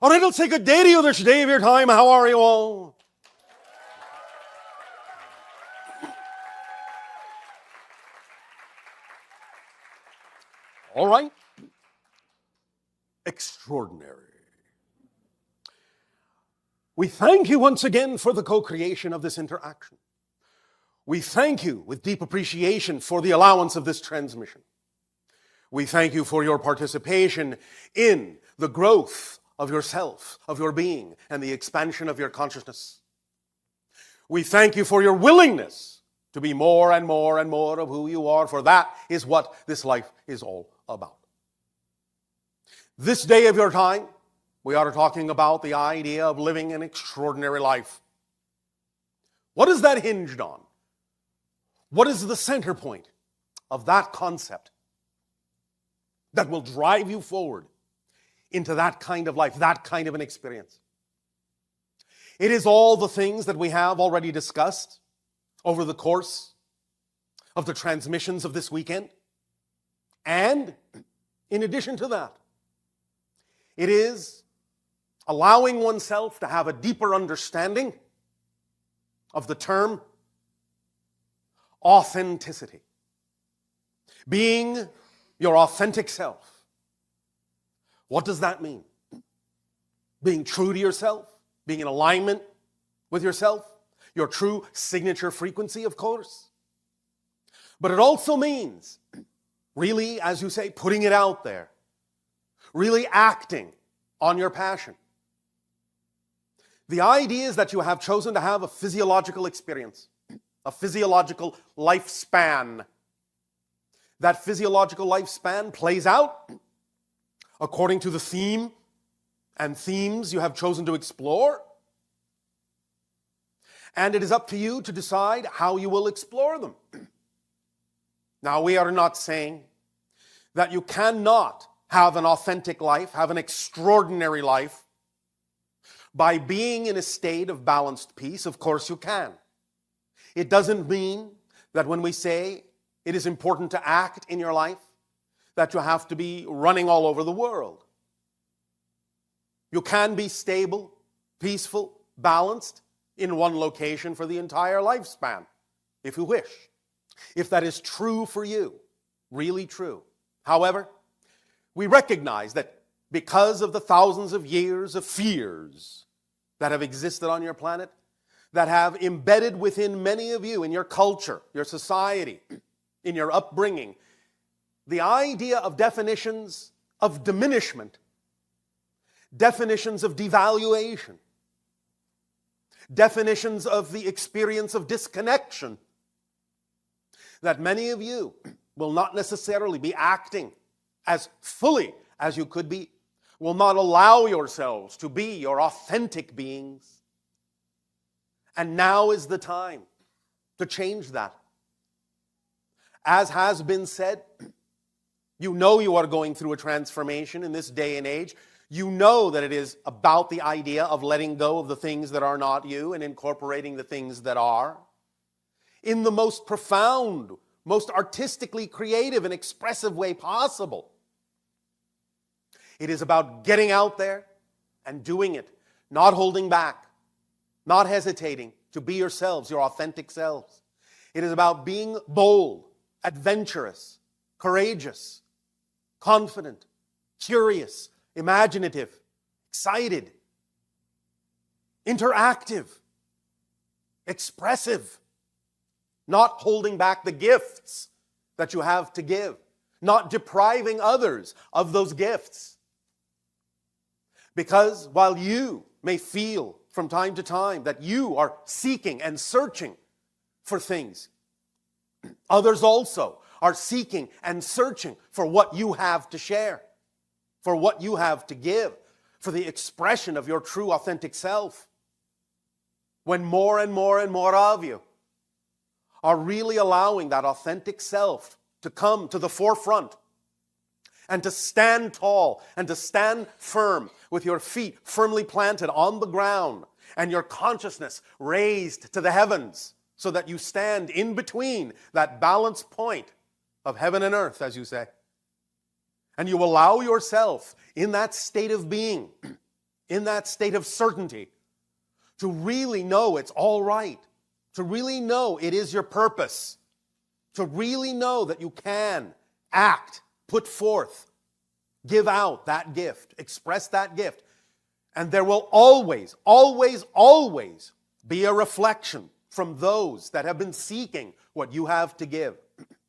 All right, let's say good day to you this day of your time. How are you all? All right. Extraordinary. We thank you once again for the co-creation of this interaction. We thank you with deep appreciation for the allowance of this transmission. We thank you for your participation in the growth of yourself, of your being, and the expansion of your consciousness. We thank you for your willingness to be more and more and more of who you are, for that is what this life is all about. This day of your time, we are talking about the idea of living an extraordinary life. What is that hinged on? What is the center point of that concept that will drive you forward into that kind of life, that kind of an experience? It is all the things that we have already discussed over the course of the transmissions of this weekend. And in addition to that, it is allowing oneself to have a deeper understanding of the term authenticity. Being your authentic self. What does that mean? Being true to yourself, being in alignment with yourself, your true signature frequency, of course. But it also means, really, as you say, putting it out there, really acting on your passion. The idea is that you have chosen to have a physiological experience, a physiological lifespan. That physiological lifespan plays out according to the theme and themes you have chosen to explore. And it is up to you to decide how you will explore them. Now, we are not saying that you cannot have an authentic life, have an extraordinary life, by being in a state of balanced peace. Of course you can. It doesn't mean that when we say it is important to act in your life, that you have to be running all over the world. You can be stable, peaceful, balanced in one location for the entire lifespan, if you wish. If that is true for you, really true. However, we recognize that because of the thousands of years of fears that have existed on your planet, that have embedded within many of you in your culture, your society, in your upbringing, the idea of definitions of diminishment, definitions of devaluation, definitions of the experience of disconnection, that many of you will not necessarily be acting as fully as you could be, will not allow yourselves to be your authentic beings. And now is the time to change that. As has been said, you know you are going through a transformation in this day and age. You know that it is about the idea of letting go of the things that are not you and incorporating the things that are. In the most profound, most artistically creative and expressive way possible. It is about getting out there and doing it, not holding back, not hesitating to be yourselves, your authentic selves. It is about being bold, adventurous, courageous, confident, curious, imaginative, excited, interactive, expressive, not holding back the gifts that you have to give, not depriving others of those gifts. Because while you may feel from time to time that you are seeking and searching for things, others also are seeking and searching for what you have to share, for what you have to give, for the expression of your true authentic self. When more and more and more of you are really allowing that authentic self to come to the forefront and to stand tall and to stand firm with your feet firmly planted on the ground and your consciousness raised to the heavens so that you stand in between that balance point of heaven and earth, as you say. And you allow yourself in that state of being in that state of certainty, to really know it's all right, to really know it is your purpose, to really know that you can act, put forth, give out that gift, express that gift. And there will always, always, always be a reflection from those that have been seeking what you have to give.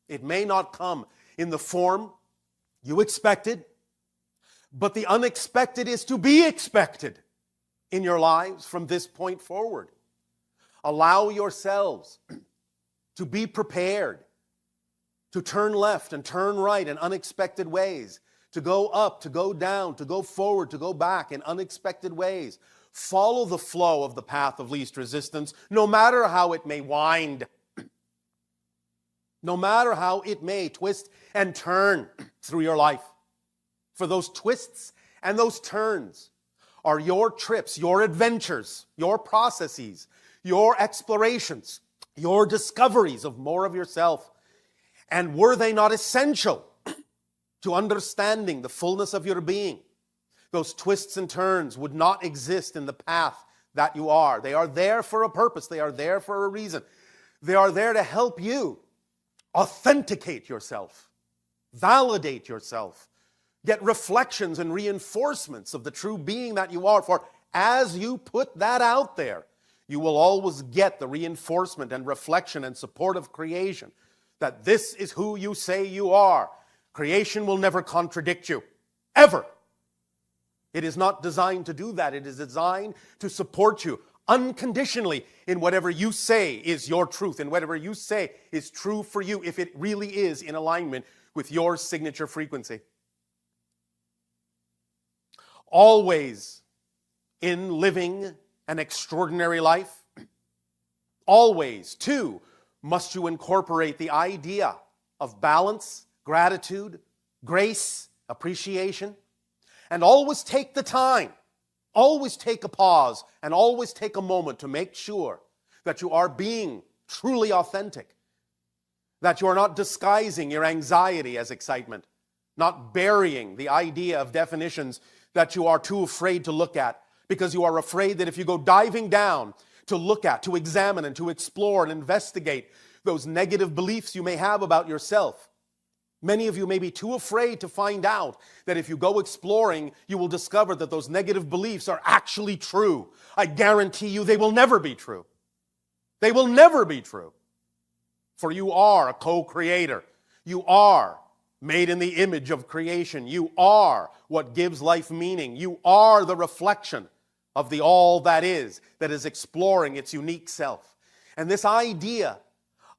It may not come in the form you expected, but the unexpected is to be expected in your lives from this point forward. Allow yourselves to be prepared to turn left and turn right in unexpected ways, to go up, to go down, to go forward, to go back in unexpected ways. Follow the flow of the path of least resistance, no matter how it may wind, no matter how it may twist and turn through your life. For those twists and those turns are your trips, your adventures, your processes, your explorations, your discoveries of more of yourself. And were they not essential to understanding the fullness of your being, those twists and turns would not exist in the path that you are. They are there for a purpose. They are there for a reason. They are there to help you authenticate yourself, validate yourself, get reflections and reinforcements of the true being that you are. For as you put that out there, you will always get the reinforcement and reflection and support of creation that this is who you say you are. Creation will never contradict you, ever. It is not designed to do that. It is designed to support you unconditionally in whatever you say is your truth, and whatever you say is true for you, if it really is in alignment with your signature frequency. Always in living an extraordinary life, always, too, must you incorporate the idea of balance, gratitude, grace, appreciation, and always take the time, always take a pause, and always take a moment to make sure that you are being truly authentic, that you are not disguising your anxiety as excitement, not burying the idea of definitions that you are too afraid to look at, because you are afraid that if you go diving down to look at, to examine, and to explore and investigate those negative beliefs you may have about yourself, many of you may be too afraid to find out that if you go exploring, you will discover that those negative beliefs are actually true. I guarantee you they will never be true. They will never be true. For you are a co-creator. You are made in the image of creation. You are what gives life meaning. You are the reflection of the all that is exploring its unique self. And this idea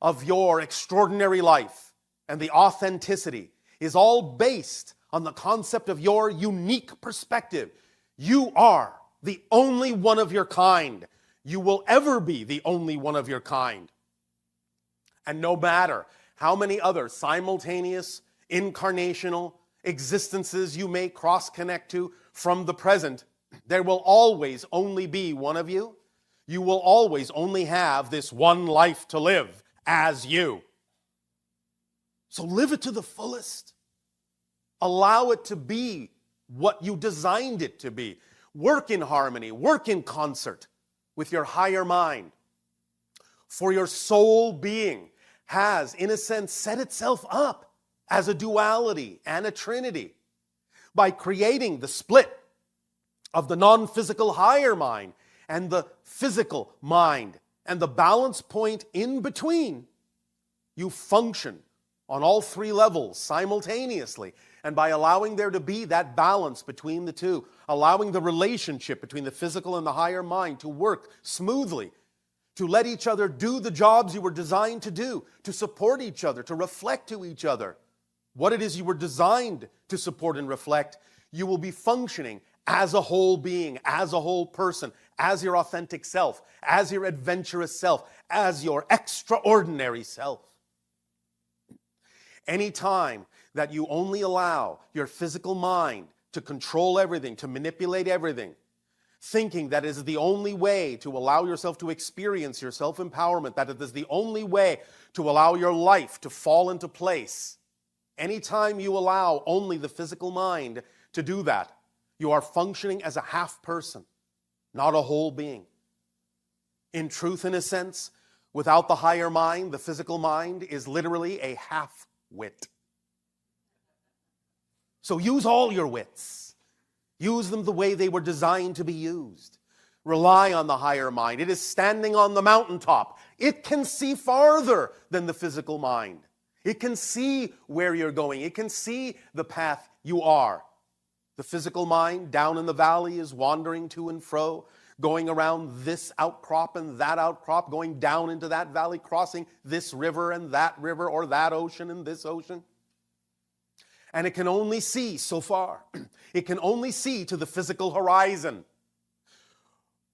of your extraordinary life and the authenticity is all based on the concept of your unique perspective. You are the only one of your kind. You will ever be the only one of your kind. And no matter how many other simultaneous, incarnational existences you may cross-connect to from the present, there will always only be one of you. You will always only have this one life to live as you. So live it to the fullest. Allow it to be what you designed it to be. Work in harmony, work in concert with your higher mind. For your soul being has, in a sense, set itself up as a duality and a trinity by creating the split of the non-physical higher mind and the physical mind, and the balance point in between. You function on all three levels simultaneously, and by allowing there to be that balance between the two, allowing the relationship between the physical and the higher mind to work smoothly, to let each other do the jobs you were designed to do, to support each other, to reflect to each other what it is you were designed to support and reflect, you will be functioning as a whole being, as a whole person, as your authentic self, as your adventurous self, as your extraordinary self. Anytime that you only allow your physical mind to control everything, to manipulate everything, thinking that is the only way to allow yourself to experience your self-empowerment, that it is the only way to allow your life to fall into place, anytime you allow only the physical mind to do that, You are functioning as a half person, not a whole being. In truth, in a sense, without the higher mind, the physical mind is literally a half-wit. So use all your wits. Use them the way they were designed to be used. Rely on the higher mind. It is standing on the mountaintop. It can see farther than the physical mind. It can see where you're going. It can see the path you are. The physical mind down in the valley is wandering to and fro, going around this outcrop and that outcrop, going down into that valley, crossing this river and that river, or that ocean and this ocean. And it can only see so far. It can only see to the physical horizon.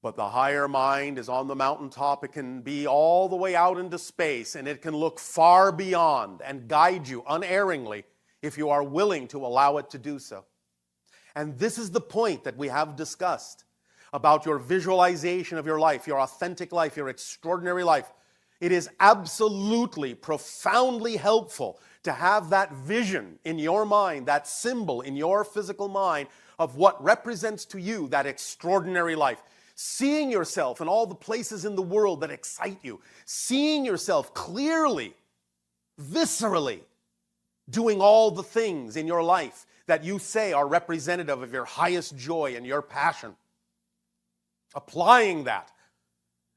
But the higher mind is on the mountaintop. It can be all the way out into space, and it can look far beyond and guide you unerringly if you are willing to allow it to do so. And this is the point that we have discussed about your visualization of your life, your authentic life, your extraordinary life. It is absolutely, profoundly helpful to have that vision in your mind, that symbol in your physical mind of what represents to you that extraordinary life. Seeing yourself in all the places in the world that excite you. Seeing yourself clearly, viscerally, doing all the things in your life that you say are representative of your highest joy and your passion. Applying that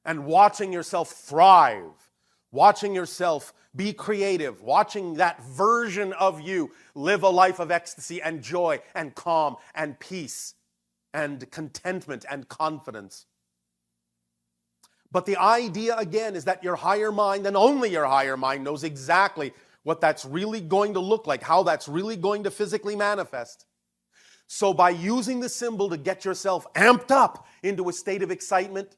and watching yourself thrive, watching yourself be creative, watching that version of you live a life of ecstasy and joy and calm and peace and contentment and confidence. But the idea, again, is that your higher mind, and only your higher mind, knows exactly what that's really going to look like, how that's really going to physically manifest. So by using the symbol to get yourself amped up into a state of excitement,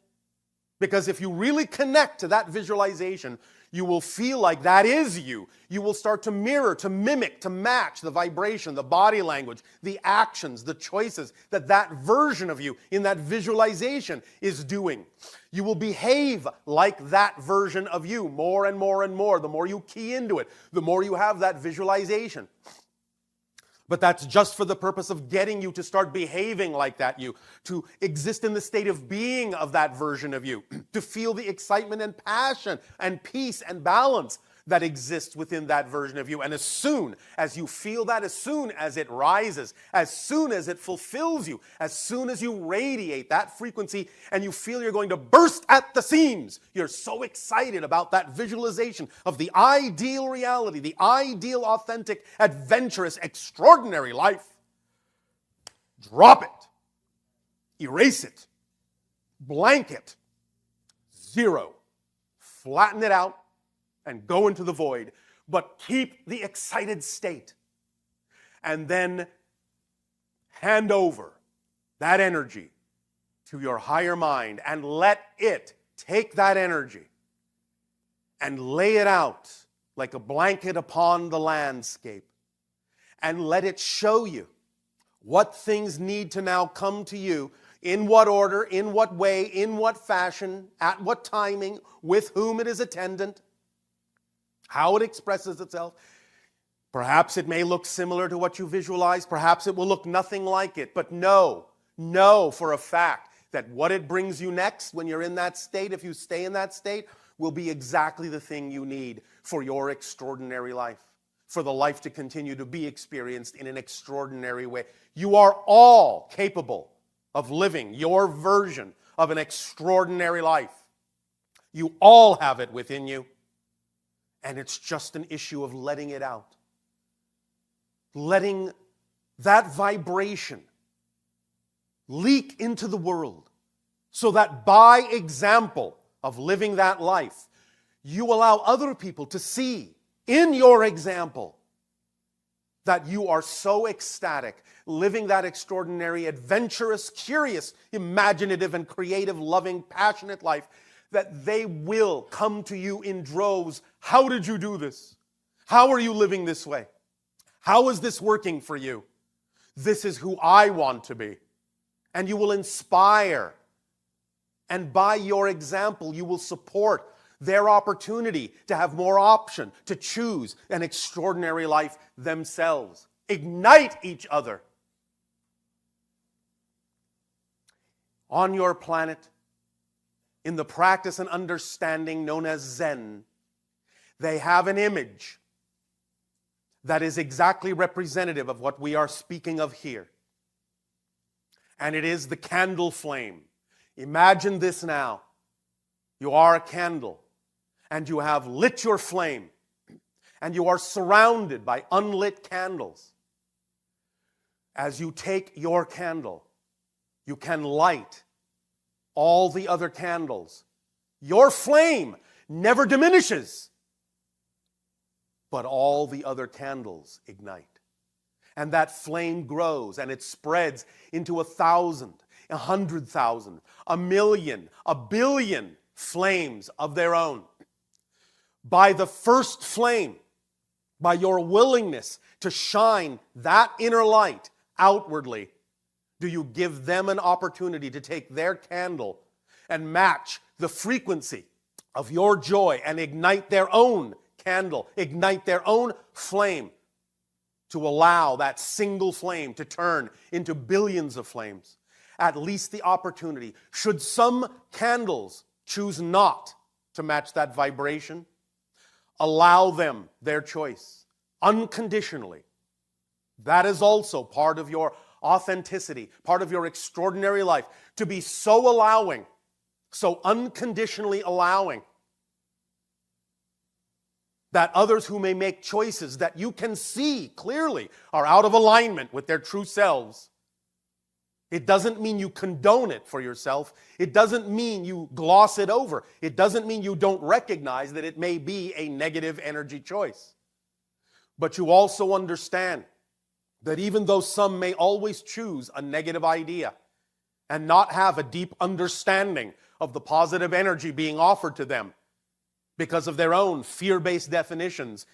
because if you really connect to that visualization, you will feel like that is you. You will start to mirror, to mimic, to match the vibration, the body language, the actions, the choices that that version of you in that visualization is doing. You will behave like that version of you more and more and more. The more you key into it, the more you have that visualization. But that's just for the purpose of getting you to start behaving like that you, to exist in the state of being of that version of you, to feel the excitement and passion and peace and balance that exists within that version of you. And as soon as you feel that, as soon as it rises, as soon as it fulfills you, as soon as you radiate that frequency and you feel you're going to burst at the seams, you're so excited about that visualization of the ideal reality, the ideal, authentic, adventurous, extraordinary life. Drop it. Erase it. Blank it. Zero. Flatten it out. And go into the void, but keep the excited state. And then hand over that energy to your higher mind and let it take that energy and lay it out like a blanket upon the landscape and let it show you what things need to now come to you, in what order, in what way, in what fashion, at what timing, with whom it is attendant, how it expresses itself. Perhaps it may look similar to what you visualize. Perhaps it will look nothing like it. But know for a fact that what it brings you next when you're in that state, if you stay in that state, will be exactly the thing you need for your extraordinary life, for the life to continue to be experienced in an extraordinary way. You are all capable of living your version of an extraordinary life. You all have it within you. And it's just an issue of letting it out. Letting that vibration leak into the world so that by example of living that life, you allow other people to see in your example that you are so ecstatic, living that extraordinary, adventurous, curious, imaginative, and creative, loving, passionate life, that they will come to you in droves. How did you do this? How are you living this way? How is this working for you? This is who I want to be. And you will inspire. And by your example, you will support their opportunity to have more option, to choose an extraordinary life themselves. Ignite each other. on your planet, in the practice and understanding known as Zen, they have an image that is exactly representative of what we are speaking of here. And it is the candle flame. Imagine this now. You are a candle, and you have lit your flame, and you are surrounded by unlit candles. As you take your candle, you can light all the other candles. Your flame never diminishes, but all the other candles ignite. And that flame grows and it spreads into 1,000, 100,000, 1,000,000, 1,billion flames of their own. By the first flame, by your willingness to shine that inner light outwardly, do you give them an opportunity to take their candle and match the frequency of your joy and ignite their own candle, ignite their own flame, to allow that single flame to turn into billions of flames. At least the opportunity. Should some candles choose not to match that vibration, allow them their choice unconditionally. That is also part of your authenticity, part of your extraordinary life, to be so allowing, so unconditionally allowing, that others who may make choices that you can see clearly are out of alignment with their true selves. It doesn't mean you condone it for yourself. It doesn't mean you gloss it over. It doesn't mean you don't recognize that it may be a negative energy choice. But you also understand that even though some may always choose a negative idea and not have a deep understanding of the positive energy being offered to them, because of their own fear-based definitions,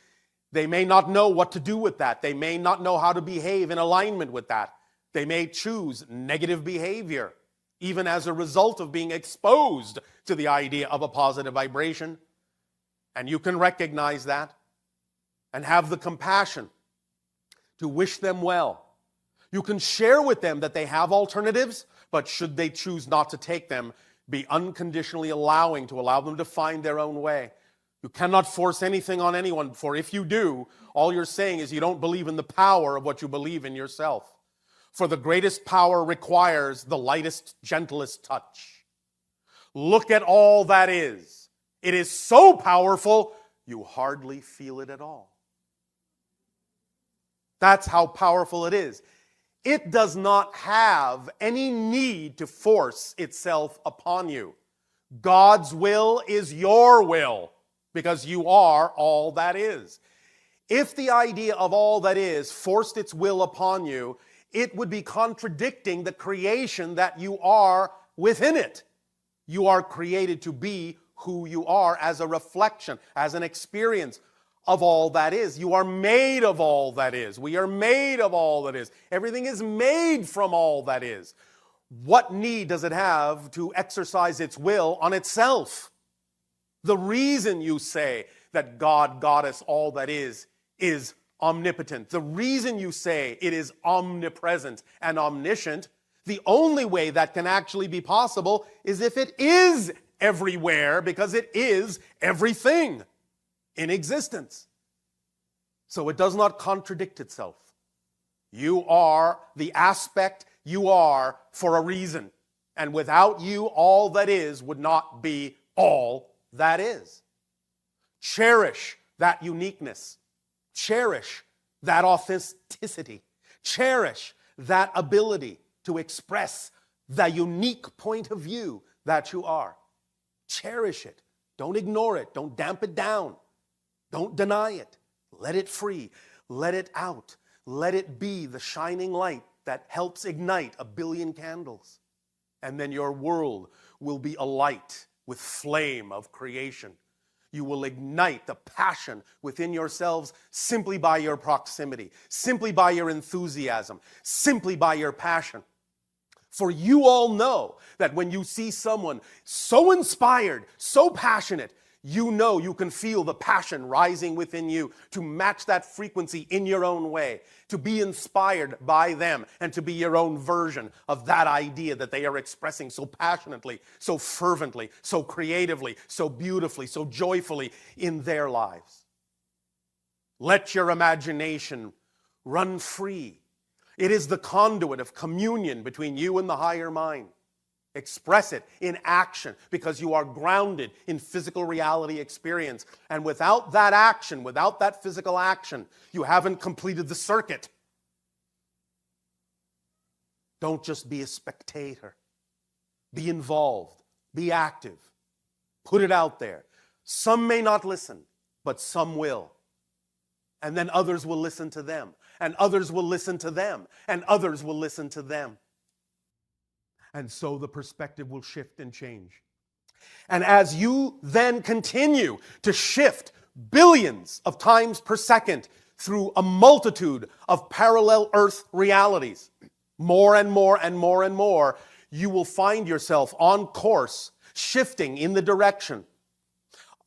they may not know what to do with that. They may not know how to behave in alignment with that. They may choose negative behavior, even as a result of being exposed to the idea of a positive vibration. And you can recognize that and have the compassion to wish them well. You can share with them that they have alternatives, but should they choose not to take them, be unconditionally allow them to find their own way. You cannot force anything on anyone, for if you do, all you're saying is you don't believe in the power of what you believe in yourself. For the greatest power requires the lightest, gentlest touch. Look at all that is. It is so powerful, you hardly feel it at all. That's how powerful it is. It does not have any need to force itself upon you. God's will is your will, because you are all that is. If the idea of all that is forced its will upon you, it would be contradicting the creation that you are within it. You are created to be who you are as a reflection, as an experience of all that is. You are made of all that is. We are made of all that is. Everything is made from all that is. What need does it have to exercise its will on itself? The reason you say that God, Goddess, all that is omnipotent. The reason you say it is omnipresent and omniscient, the only way that can actually be possible is if it is everywhere, because it is everything in existence. So it does not contradict itself. You are the aspect you are for a reason. And without you, all that is would not be all that is. Cherish that uniqueness. Cherish that authenticity. Cherish that ability to express the unique point of view that you are. Cherish it. Don't ignore it. Don't damp it down. Don't deny it. Let it free. Let it out. Let it be the shining light that helps ignite 1 billion candles. And then your world will be alight with flame of creation. You will ignite the passion within yourselves simply by your proximity, simply by your enthusiasm, simply by your passion. For you all know that when you see someone so inspired, so passionate, You know, you can feel the passion rising within you to match that frequency in your own way, to be inspired by them, and to be your own version of that idea that they are expressing so passionately, so fervently, so creatively, so beautifully, so joyfully in their lives. Let your imagination run free. It is the conduit of communion between you and the higher mind. Express it in action because you are grounded in physical reality experience. And without that action, without that physical action, you haven't completed the circuit. Don't just be a spectator. Be involved. Be active. Put it out there. Some may not listen, but some will. And then others will listen to them. And others will listen to them. And others will listen to them. And so the perspective will shift and change. And as you then continue to shift billions of times per second through a multitude of parallel Earth realities, more and more and more and more, you will find yourself on course, shifting in the direction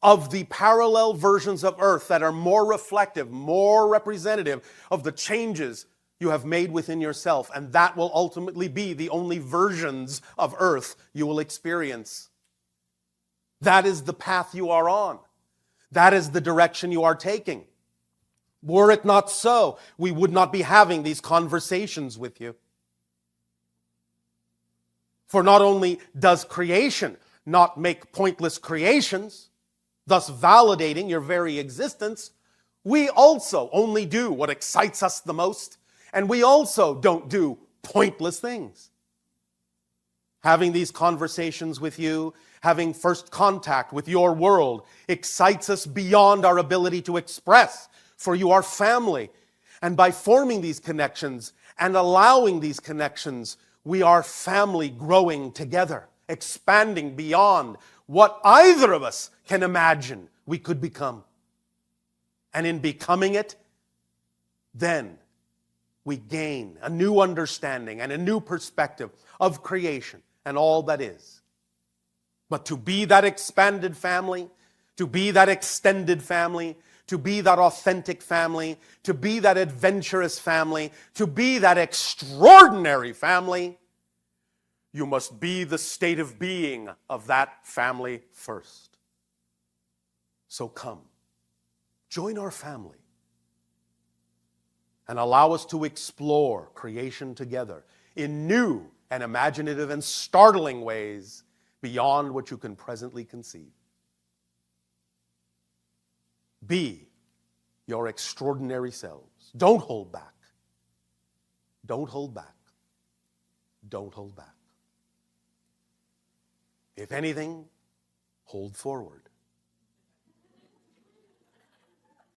of the parallel versions of Earth that are more reflective, more representative of the changes you have made within yourself, and that will ultimately be the only versions of Earth you will experience. That is the path you are on. That is the direction you are taking. Were it not so, we would not be having these conversations with you. For not only does creation not make pointless creations, thus validating your very existence, we also only do what excites us the most. And we also don't do pointless things. Having these conversations with you, having first contact with your world, excites us beyond our ability to express, for you are family. And by forming these connections and allowing these connections, we are family growing together, expanding beyond what either of us can imagine we could become. And in becoming it, then we gain a new understanding and a new perspective of creation and all that is. But to be that expanded family, to be that extended family, to be that authentic family, to be that adventurous family, to be that extraordinary family, you must be the state of being of that family first. So come, join our family. And allow us to explore creation together in new and imaginative and startling ways beyond what you can presently conceive. Be your extraordinary selves. Don't hold back. Don't hold back. Don't hold back. If anything, hold forward.